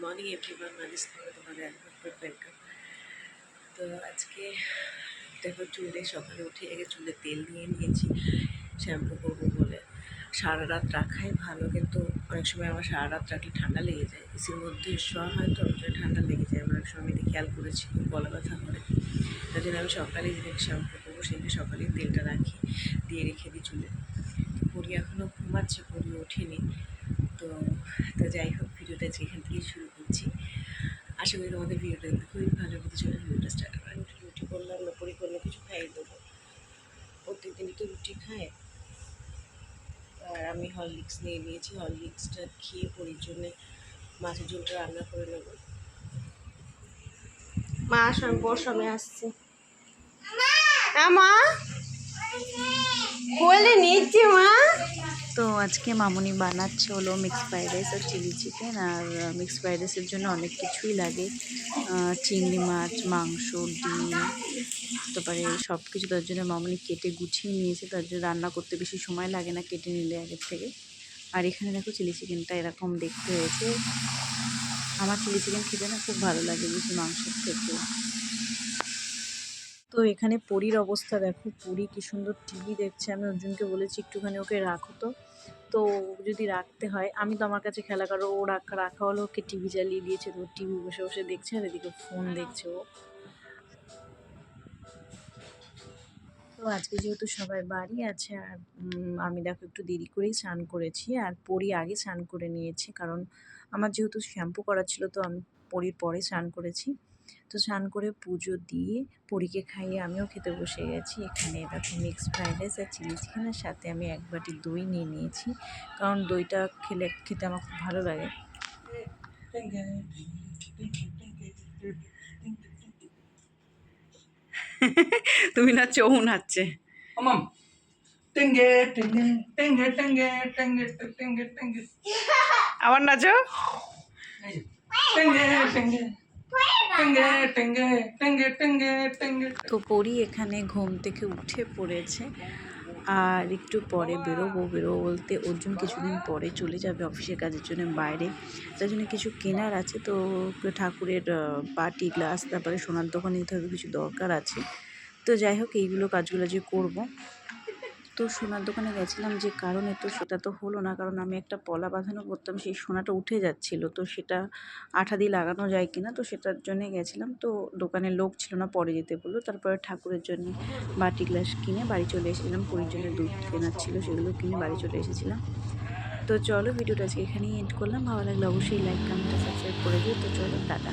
Morning everyone, মালিশ থেকে তোমাদের একবার ওয়েলকাম। তো আজকে দেখো চুলে সকালে উঠে আগে চুলে তেল নিয়ে নিয়েছি শ্যাম্পু করবো বলে। সারা রাত রাখাই ভালো, কিন্তু অনেক সময় আমার সারা রাত রাখলে ঠান্ডা লেগে যায়। এসির মধ্যে শোয়া হয় তো ঠান্ডা লেগে যায়। অনেক সময় আমি খেয়াল করেছি গলা ব্যথা করে, তার জন্য আমি সকালে যেদিন শ্যাম্পু করবো সেদিন সকালেই তেলটা রাখি, দিয়ে রেখে দিই চুলে। তো পরি এখনও ঘুমাচ্ছে, পরি ওঠেনি। তো তো যাই হোক, ভিডিওটা যেখান থেকে শুরু করছি। আশা করি তোমাদের ভিডিওটা দেখতে খুবই ভালো লাগবে। চলো ভিডিওটা স্টার্ট করা। রুটি করলাম, পরি করলে কিছু খাইয়ে দেবো। প্রত্যেকদিনই তো রুটি খায়। আর আমি হরলিক্স নিয়ে নিয়েছি, হরলিক্সটা খেয়ে পরির জন্যে মাছের ঝোলটা রান্না করে নেব। মা বর সময় আসছে। মা বলে নিচ্ছি মা। তো আজকে মামুনি বানাচ্ছে হলো মিক্স ফ্রাইড রাইস আর চিলি চিকেন। আর মিক্স ফ্রাইড রাইসের জন্য অনেক কিছুই লাগে, চিংড়ি মাছ, মাংস, ডিম, তারপরে সব কিছু। তার জন্য মামুনি কেটে গুছিয়ে নিয়েছে, তার জন্য রান্না করতে বেশি সময় লাগে না কেটে নিলে আগের থেকে। আর এখানে দেখো চিলি চিকেনটা এরকম দেখতে হয়েছে। আমার চিলি চিকেন খেতে না খুব ভালো লাগে বেশি মাংসের থেকে। তো এখানে পরীর অবস্থা দেখো, পরী কি সুন্দর টিভি দেখছে। আমি অর্জুনকে বলেছি একটুখানি ওকে রাখো। তো যদি রাখতে হয়, আমি তো আমার কাছে খেলা করো, ও রাখা হলো ওকে টিভি চালিয়ে দিয়েছে। তো টিভি বসে বসে দেখছে আর এদিকে ফোন দেখছে ও। তো আজকে যেহেতু সবাই বাড়ি আছে, আর আমি দেখো একটু দেরি করেই স্নান করেছি। আর পরি আগে স্নান করে নিয়েছে, কারণ আমার যেহেতু শ্যাম্পু করা ছিল, তো আমি পরির পরে স্নান করেছি। তো স্নান করে পুজো দিয়ে পরীকে খাইয়ে আমিও খেতে বসে গেছি। এখানে দেখো মিক্স ফ্রাইড রাইস আর চিলি চিকেনের সাথে আমি এক বাটি দই নিয়ে নিয়েছি, কারণ দইটা খেতে আমার খুব ভালো লাগে। তুমি না চৌ নাচছে। আবার নাচো। তো পরি এখানে ঘুম থেকে উঠে পড়েছে, আর একটু পরে বেরোবো বলতে অর্জুন কিছুদিন পরে চলে যাবে অফিসের কাজের জন্য বাইরে। তার জন্য কিছু কেনার আছে, তো ঠাকুরের বাটি গ্লাস, তারপরে সোনার দোকানে নিতে হবে, কিছু দরকার আছে। তো যাই হোক, এইগুলো কাজগুলো যে করব। তো সোনার দোকানে গেছিলাম যে কারণে, তো সেটা তো হলো না, কারণ আমি একটা পলা বাঁধানো করতাম, সেই সোনাটা উঠে যাচ্ছিলো। তো সেটা আঠা দিয়ে লাগানো যায় কিনা, তো সেটার জন্যে গেছিলাম। তো দোকানের লোক ছিল না, পরে যেতে বললো। তারপরে ঠাকুরের জন্য বাটি গ্লাস কিনে বাড়ি চলে এসেছিলাম। পরির জন্য দুধ কেনার ছিল, সেগুলো কিনে বাড়ি চলে এসেছিলাম। তো চলো, ভিডিওটা আজকে এখানেই এন্ড করলাম। ভালো লাগলে অবশ্যই লাইক, কমেন্ট, সাবস্ক্রাইব করে দিও। তো চলো, টাটা।